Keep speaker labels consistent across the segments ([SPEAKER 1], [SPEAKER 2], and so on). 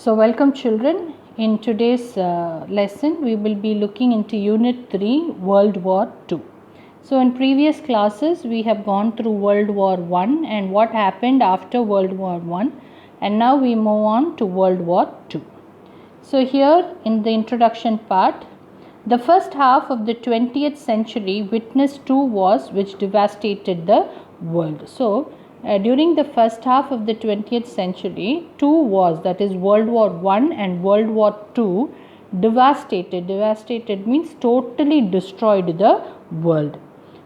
[SPEAKER 1] So welcome children. In today's lesson we will be looking into Unit 3 World War II. So in previous classes we have gone through World War I and what happened after World War I, and now we move on to World War II. So here in the introduction part, the first half of the 20th century witnessed two wars which devastated the world. So during the first half of the 20th century, two wars, that is World War I and World War II, devastated means totally destroyed the world.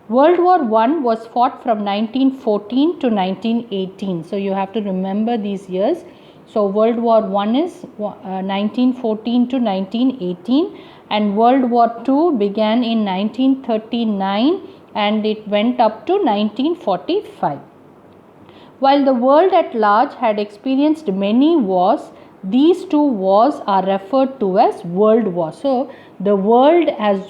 [SPEAKER 1] World War I was fought from 1914 to 1918. So you have to remember these years. So World War I is 1914 to 1918 and World War II began in 1939 and it went up to 1945. While the world at large had experienced many wars, these two wars are referred to as world wars. So the world has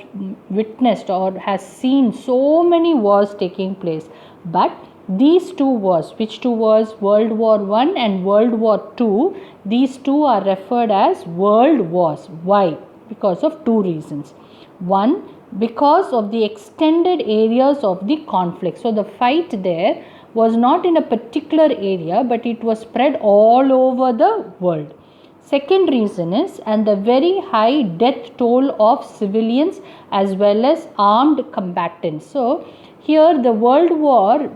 [SPEAKER 1] witnessed or has seen so many wars taking place, but these two wars, which two wars? World War I and World War II, these two are referred as world wars. Why? Because of two reasons. One, because of the extended areas of the conflict. So the fight there was not in a particular area, but it was spread all over the world. Second reason is, and the very high death toll of civilians as well as armed combatants. So here the world war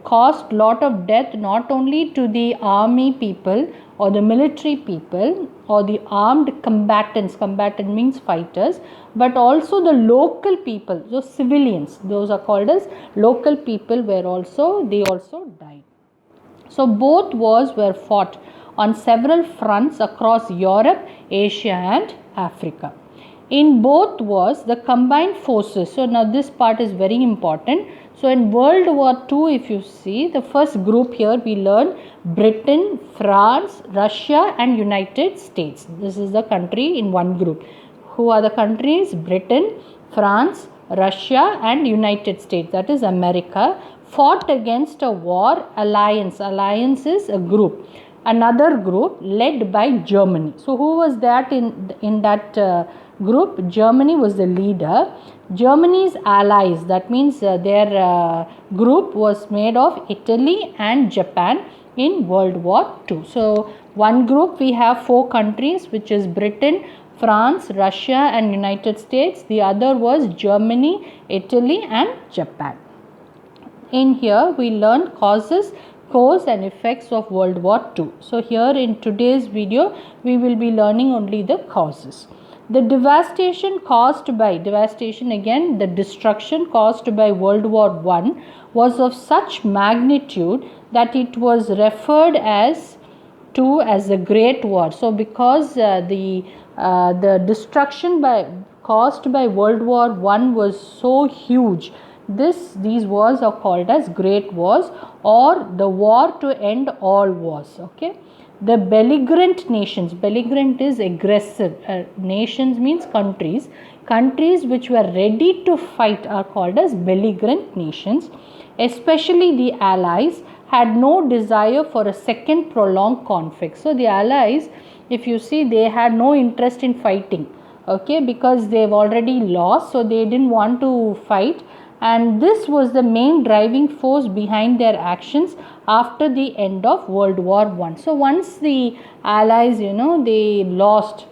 [SPEAKER 1] caused lot of death not only to the army people or the military people or the armed combatants, combatant means fighters, but also the local people, those civilians, those are called as local people, they also died. So both wars were fought on several fronts across Europe, Asia and Africa. In both wars, the combined forces, so now this part is very important. So in World War II, if you see, the first group here we learn Britain, France, Russia and United States. This is the country in one group. Who are the countries? Britain, France, Russia and United States, that is America, fought against a war alliance. Alliance is a group. Another group led by Germany. So who was that in that group? Germany was the leader. Germany's allies, that means their group was made of Italy and Japan in World War II. So one group we have four countries, which is Britain, France, Russia and United States. The other was Germany, Italy and Japan. In here we learn causes, cause and effects of World War II. So here in today's video we will be learning only the causes. The devastation again, the destruction caused by World War I was of such magnitude that it was referred as a Great War. So because the destruction caused by World War I was so huge, these wars are called as Great Wars or the war to end all wars. Okay. The belligerent nations, belligerent is aggressive, nations means countries. Countries which were ready to fight are called as belligerent nations. Especially the Allies had no desire for a second prolonged conflict. So the Allies, if you see, they had no interest in fighting, okay, because they've already lost, so they didn't want to fight, and this was the main driving force behind their actions after the end of World War I. So once the Allies, they lost,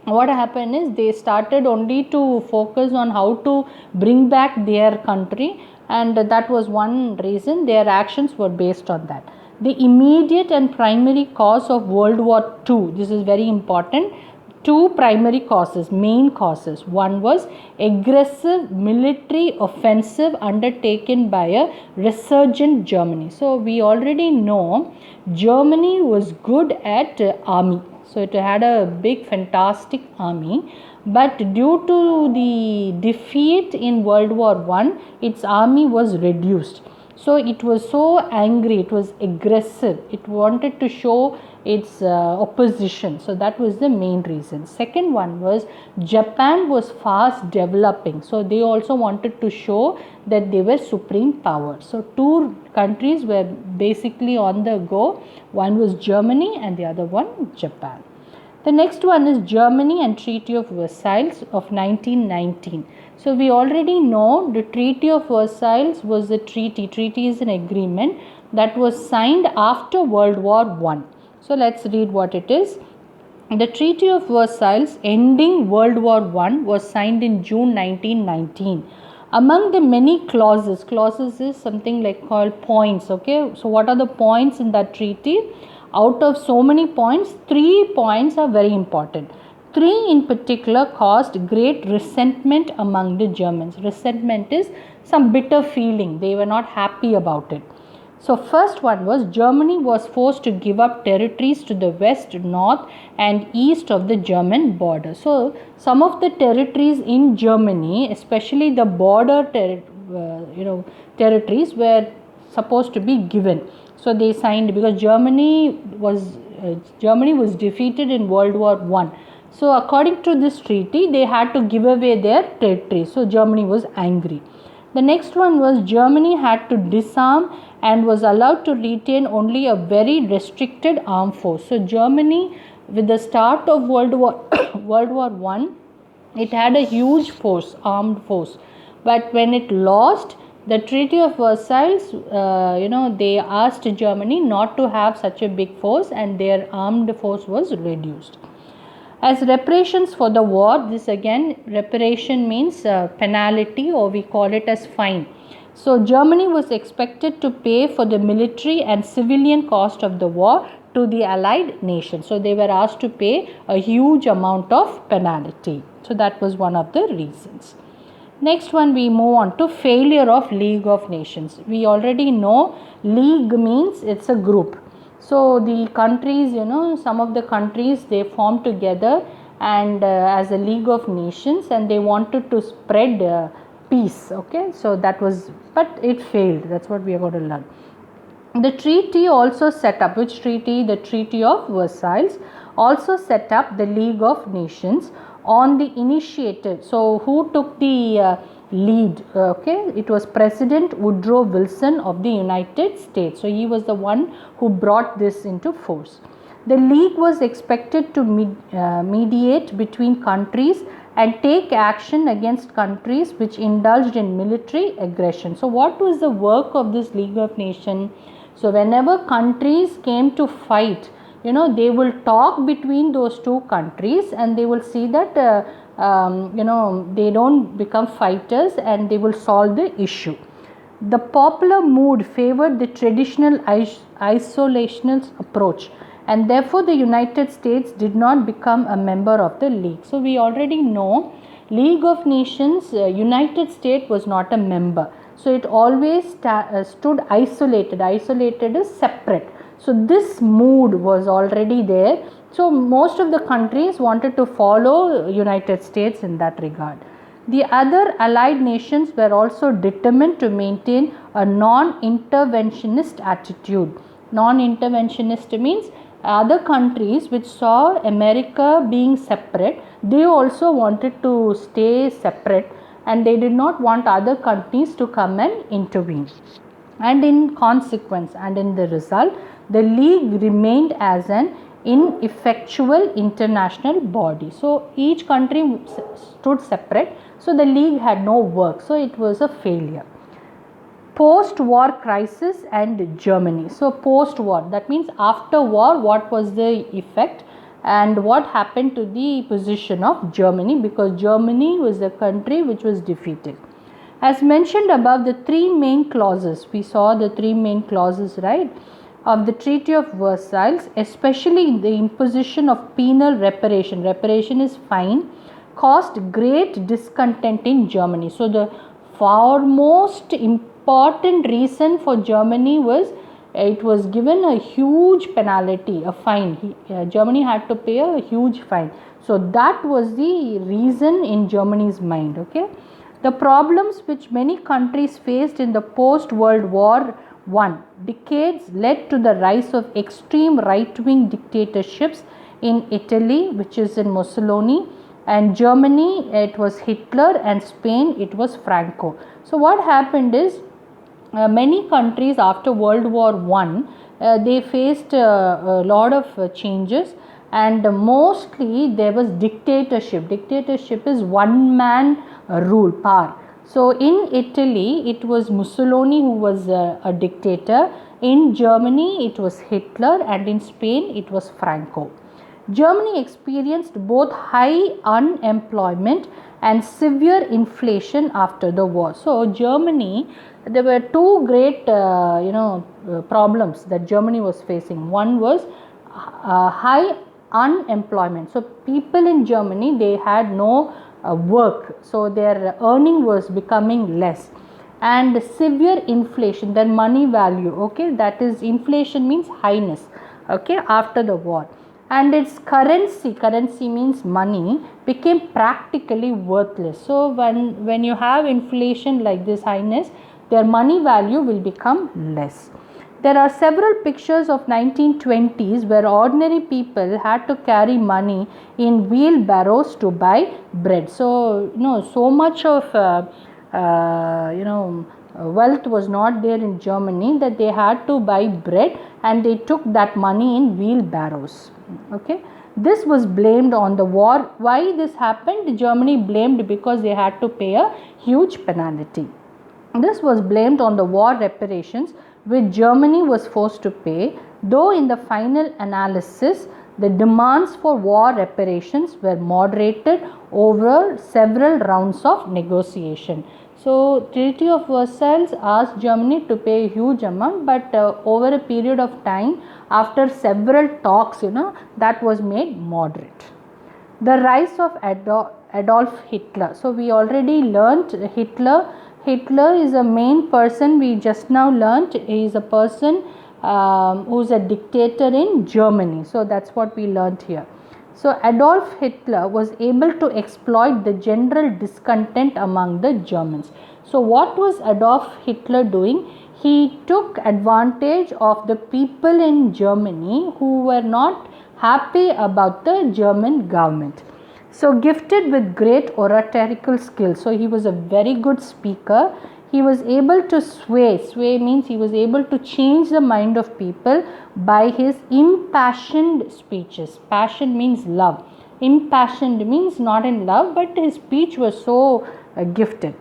[SPEAKER 1] what happened is they started only to focus on how to bring back their country, and that was one reason their actions were based on that. The immediate and primary cause of World War II, this is very important. Two primary causes, main causes. One was aggressive military offensive undertaken by a resurgent Germany. So we already know Germany was good at army. So it had a big fantastic army, but due to the defeat in World War I, its army was reduced. So it was so angry, it was aggressive, it wanted to show its opposition. So that was the main reason. Second one was Japan was fast developing. So they also wanted to show that they were supreme power. So two countries were basically on the go. One was Germany and the other one Japan. The next one is Germany and Treaty of Versailles of 1919. So we already know the Treaty of Versailles was a treaty. Treaty is an agreement that was signed after World War I. So let's read what it is. The Treaty of Versailles ending World War I was signed in June 1919. Among the many clauses is something like called points. Okay, so what are the points in that treaty? Out of so many points, 3 points are very important. 3 in particular caused great resentment among the Germans. Resentment is some bitter feeling. They were not happy about it. So first one was Germany was forced to give up territories to the west, north and east of the German border. So some of the territories in Germany, especially the border territories, were supposed to be given. So they signed because Germany was defeated in World War I. So according to this treaty, they had to give away their territory. So Germany was angry. The next one was Germany had to disarm and was allowed to retain only a very restricted armed force. So Germany, with the start of World War I, it had a huge force, armed force. But when it lost, the Treaty of Versailles, they asked Germany not to have such a big force, and their armed force was reduced. As reparations for the war, this again, reparation means penalty, or we call it as fine. So Germany was expected to pay for the military and civilian cost of the war to the allied nations. So they were asked to pay a huge amount of penalty. So that was one of the reasons. Next one, we move on to failure of League of Nations. We already know League means it's a group. So the countries, some of the countries, they formed together and as a League of Nations, and they wanted to spread peace. Okay, so that was, but it failed. That's what we are going to learn. The treaty also set up, which treaty? The Treaty of Versailles also set up the League of Nations on the initiative. So who took the lead? Okay, it was President Woodrow Wilson of the United States. So he was the one who brought this into force. The League was expected to mediate between countries and take action against countries which indulged in military aggression. So what was the work of this League of Nations? So whenever countries came to fight, they will talk between those two countries, and they will see that they don't become fighters, and they will solve the issue. The popular mood favored the traditional isolationist approach, and therefore the United States did not become a member of the League. So we already know League of Nations, United States was not a member. So it always stood isolated. Isolated is separate. So this mood was already there. So most of the countries wanted to follow United States in that regard. The other allied nations were also determined to maintain a non-interventionist attitude. Non-interventionist means other countries which saw America being separate, they also wanted to stay separate, and they did not want other countries to come and intervene. And in consequence, and in the result, the League remained as an ineffectual international body. So each country stood separate, so the League had no work, so it was a failure. Post-war crisis and Germany. So post-war, that means after war, what was the effect and what happened to the position of Germany, because Germany was the country which was defeated. As mentioned above, the 3 main clauses, we saw the 3 main clauses, right, of the Treaty of Versailles, especially the imposition of penal reparation. Reparation is fine, caused great discontent in Germany. So the foremost important reason for Germany was it was given a huge penalty, a fine. Germany had to pay a huge fine. So that was the reason in Germany's mind. Okay. The problems which many countries faced in the post-World War I decades led to the rise of extreme right-wing dictatorships in Italy, which is in Mussolini, and Germany, it was Hitler, and Spain, it was Franco. So what happened is many countries after World War I, they faced a lot of changes, and mostly there was dictatorship. Dictatorship is one man rule, power. So in Italy it was Mussolini who was a dictator, in Germany it was Hitler, and in Spain it was Franco. Germany experienced both high unemployment and severe inflation after the war. So Germany, there were two great problems that Germany was facing. One was high unemployment. So people in Germany, they had no work, so their earning was becoming less, and severe inflation, their money value, okay, that is inflation means highness, okay, after the war, and its currency means money, became practically worthless. So when you have inflation like this highness, their money value will become less. There are several pictures of 1920s where ordinary people had to carry money in wheelbarrows to buy bread. So so much of wealth was not there in Germany that they had to buy bread, and they took that money in wheelbarrows. Okay, this was blamed on the war. Why this happened? Germany blamed because they had to pay a huge penalty. This was blamed on the war reparations which Germany was forced to pay, though in the final analysis the demands for war reparations were moderated over several rounds of negotiation. So Treaty of Versailles asked Germany to pay a huge amount, but over a period of time, after several talks, that was made moderate. The rise of Adolf Hitler. So we already learnt Hitler. Hitler is a main person, we just now learnt. He is a person who is a dictator in Germany. So that's what we learnt here. So Adolf Hitler was able to exploit the general discontent among the Germans. So what was Adolf Hitler doing? He took advantage of the people in Germany who were not happy about the German government. So gifted with great oratorical skill. So he was a very good speaker. He was able to sway means he was able to change the mind of people by his impassioned speeches. Passion means love. Impassioned means not in love, but his speech was so gifted,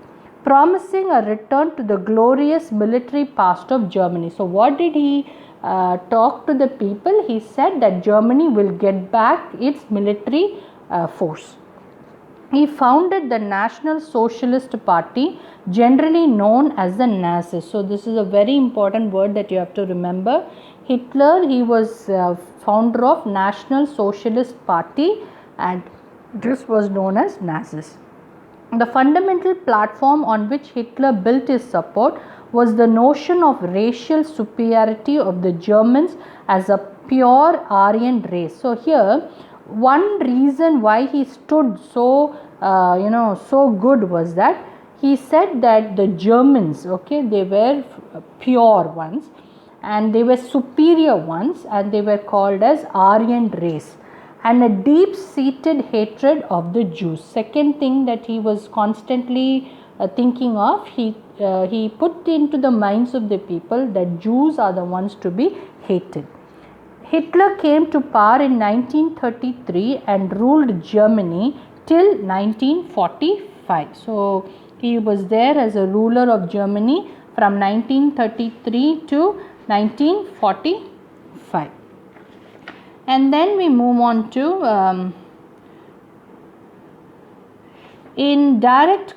[SPEAKER 1] promising a return to the glorious military past of Germany. So what did he talk to the people? He said that Germany will get back its military force. He founded the National Socialist Party, generally known as the Nazis. So this is a very important word that you have to remember. Hitler, he was founder of National Socialist Party, and this was known as Nazis. The fundamental platform on which Hitler built his support was the notion of racial superiority of the Germans as a pure Aryan race. So here, one reason why he stood so so good was that he said that the Germans, okay, they were pure ones and they were superior ones, and they were called as Aryan race, and a deep seated hatred of the Jews. Second thing that he was constantly thinking of, he put into the minds of the people that Jews are the ones to be hated. Hitler came to power in 1933 and ruled Germany till 1945. So he was there as a ruler of Germany from 1933 to 1945. And then we move on to in direct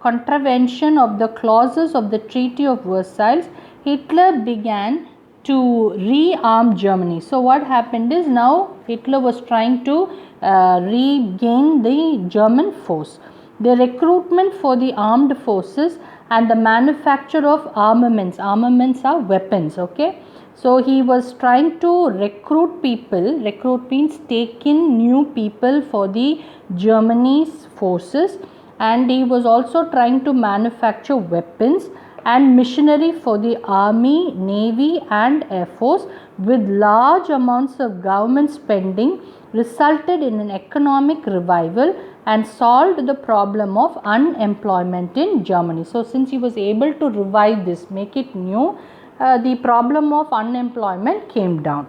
[SPEAKER 1] contravention of the clauses of the Treaty of Versailles, Hitler began to rearm Germany. So what happened is, now Hitler was trying to regain the German force. The recruitment for the armed forces and the manufacture of armaments. Armaments are weapons, okay. So he was trying to recruit people. Recruit means take in new people for the Germany's forces, and he was also trying to manufacture weapons and machinery for the army, navy and air force. With large amounts of government spending resulted in an economic revival and solved the problem of unemployment in Germany. So since he was able to revive this, make it new, the problem of unemployment came down.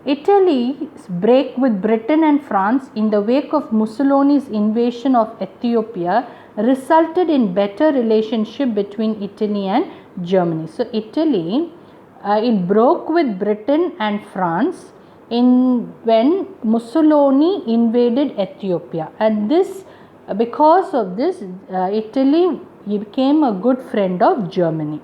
[SPEAKER 1] Italy's break with Britain and France in the wake of Mussolini's invasion of Ethiopia resulted in better relationship between Italy and Germany. So Italy, it broke with Britain and France when Mussolini invaded Ethiopia, and this because of this Italy became a good friend of Germany.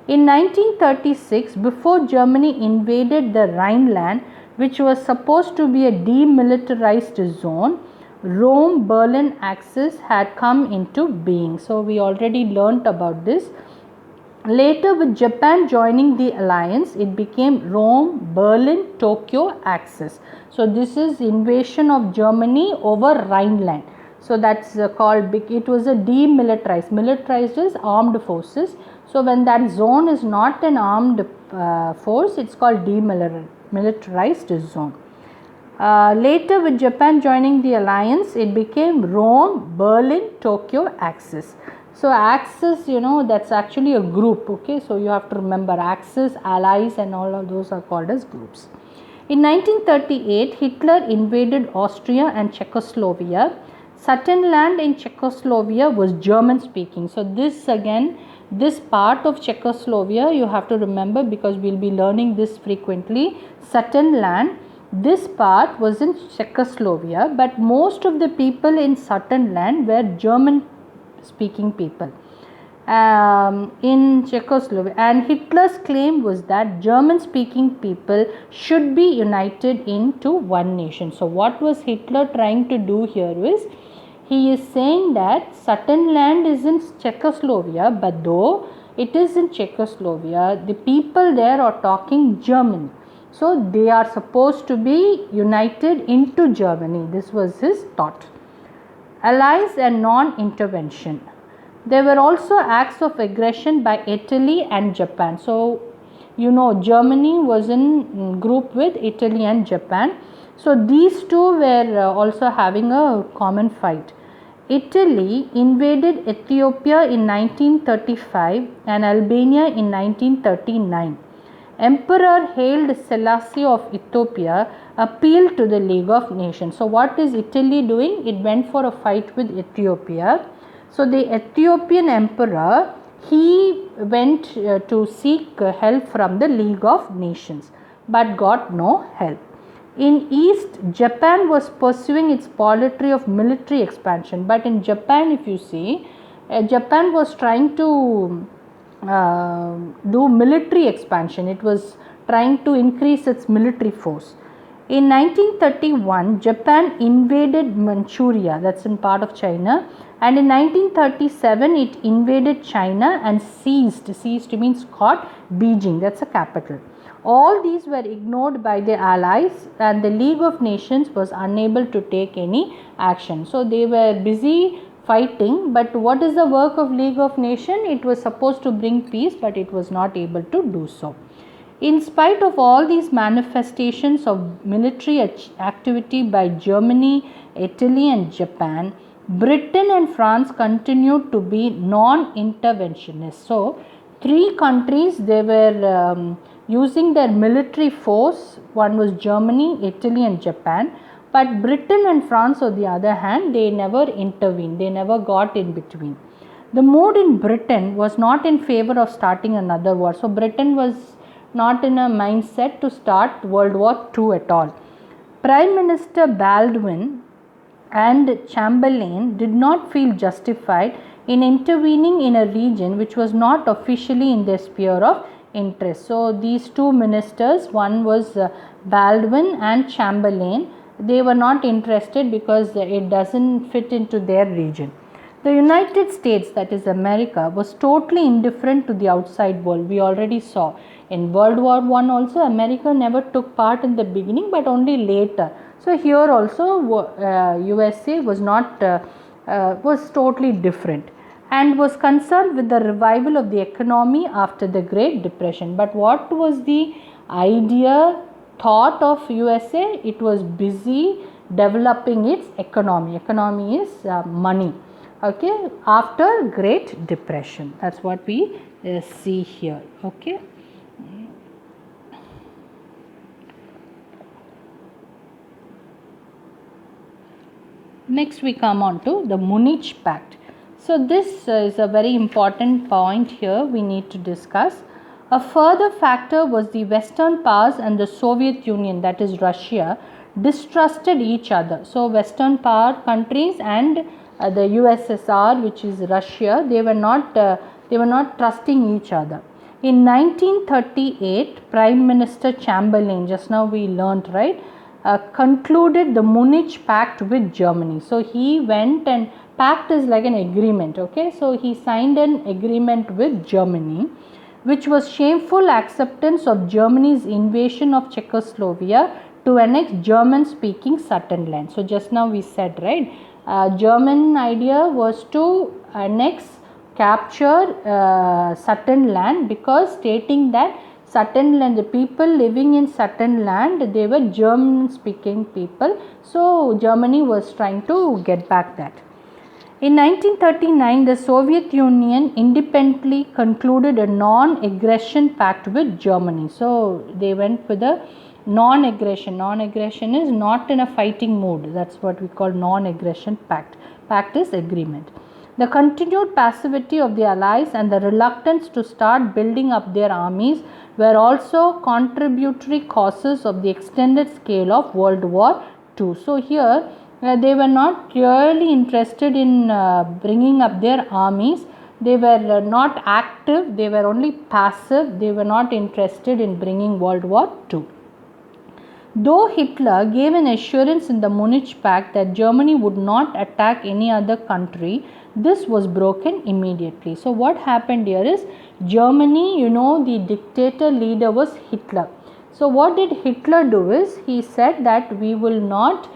[SPEAKER 1] In 1936, before Germany invaded the Rhineland, which was supposed to be a demilitarized zone, Rome-Berlin axis had come into being. So we already learnt about this. Later, with Japan joining the alliance, it became Rome-Berlin-Tokyo axis. So this is invasion of Germany over Rhineland. So that's called, it was a demilitarized. Militarized is armed forces. So when that zone is not an armed force, it's called demilitarized zone. Later, with Japan joining the alliance, it became Rome-Berlin-Tokyo axis. So Axis, that's actually a group, okay. So you have to remember Axis, Allies, and all of those are called as groups. In 1938, Hitler invaded Austria and Czechoslovakia. Sudetenland in Czechoslovakia was German speaking. So this part of Czechoslovakia you have to remember, because we will be learning this frequently. Sudetenland, this part was in Czechoslovakia, but most of the people in Sudetenland were German speaking people in Czechoslovakia, and Hitler's claim was that German speaking people should be united into one nation. So what was Hitler trying to do here is, he is saying that Sudetenland is in Czechoslovakia, but though it is in Czechoslovakia, the people there are talking German, so they are supposed to be united into Germany. This was his thought. Allies and non-intervention. There were also acts of aggression by Italy and Japan. So, Germany was in group with Italy and Japan. So, these two were also having a common fight. Italy invaded Ethiopia in 1935 and Albania in 1939. Emperor Haile Selassie of Ethiopia appealed to the League of Nations. So what is Italy doing? It went for a fight with Ethiopia. So the Ethiopian emperor, he went to seek help from the League of Nations, but got no help. In East, Japan was pursuing its policy of military expansion, but in Japan, if you see, Japan was trying to do military expansion. It was trying to increase its military force. In 1931, Japan invaded Manchuria, that's in part of China, and in 1937 it invaded China and seized means caught Beijing, that's a capital. All these were ignored by the Allies, and the League of Nations was unable to take any action. So they were busy fighting, but what is the work of League of Nations? It was supposed to bring peace, but it was not able to do so. In spite of all these manifestations of military activity by Germany, Italy and Japan, Britain and France continued to be non-interventionists. So, three countries, they were using their military force. One was Germany, Italy and Japan. But Britain and France, on the other hand, they never intervened. They never got in between. The mood in Britain was not in favor of starting another war. So, Britain was not in a mindset to start World War II at all. Prime Minister Baldwin and Chamberlain did not feel justified in intervening in a region which was not officially in their sphere of interest. So, these two ministers, one was Baldwin and Chamberlain, they were not interested because it doesn't fit into their region. The United States, that is America, was totally indifferent to the outside world. We already saw in World War I also, America never took part in the beginning, but only later. So here also USA was not was totally different and was concerned with the revival of the economy after the Great Depression. But what was the thought of USA? It was busy developing its economy. Economy is money. Okay, after Great Depression, that's what we see here. Okay. Next we come on to the Munich Pact. So this is a very important point here we need to discuss. A further factor was the Western powers and the Soviet Union, that is Russia, distrusted each other. So Western power countries and the USSR, which is Russia, they were not trusting each other. In 1938, Prime Minister Chamberlain, just now we learnt, right, concluded the Munich Pact with Germany. So he went, and pact is like an agreement, okay. So he signed an agreement with Germany, which was shameful acceptance of Germany's invasion of Czechoslovakia to annex German speaking Sudeten land. So just now we said, right, German idea was to annex, capture Sudeten land, because stating that Sudeten land, the people living in Sudeten land, they were German speaking people. So Germany was trying to get back that. In 1939, the Soviet Union independently concluded a non-aggression pact with Germany. So they went with a non-aggression. Non-aggression is not in a fighting mood. That's what we call non-aggression pact. Pact is agreement. The continued passivity of the Allies and the reluctance to start building up their armies were also contributory causes of the extended scale of World War II. So here they were not really interested in bringing up their armies. They were not active, they were only passive, they were not interested in bringing World War II. Though Hitler gave an assurance in the Munich Pact that Germany would not attack any other country, this was broken immediately. So what happened here is, Germany, the dictator leader was Hitler. So what did Hitler do is, he said that we will not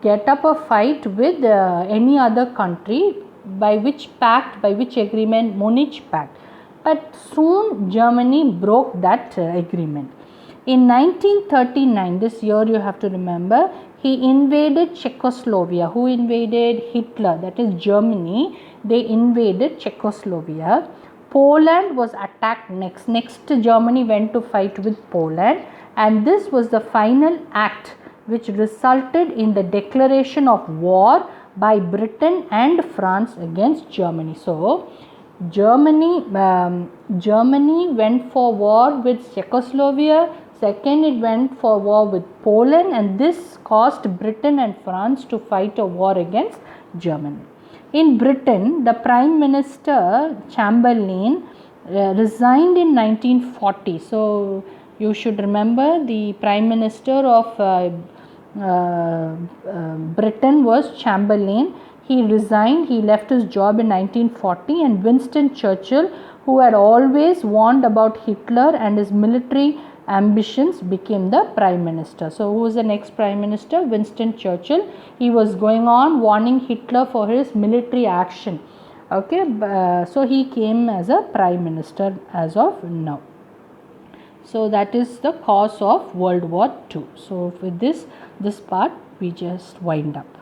[SPEAKER 1] get up a fight with any other country. By which pact, by which agreement? Munich Pact. But soon Germany broke that agreement. In 1939, this year you have to remember, he invaded Czechoslovakia. Who invaded? Hitler, that is Germany. They invaded Czechoslovakia. Poland was attacked next. Next, Germany went to fight with Poland, and this was the final act which resulted in the declaration of war by Britain and France against Germany. So Germany went for war with Czechoslovakia. Second, it went for war with Poland, and this caused Britain and France to fight a war against Germany. In Britain, the Prime Minister Chamberlain resigned in 1940. So you should remember, the Prime Minister of Britain was Chamberlain. He resigned, he left his job in 1940, and Winston Churchill, who had always warned about Hitler and his military ambitions, became the Prime Minister. So who was the next Prime Minister? Winston Churchill. He was going on warning Hitler for his military action. Okay, so he came as a Prime Minister as of now. So that is the cause of World War II. So with this part we just wind up.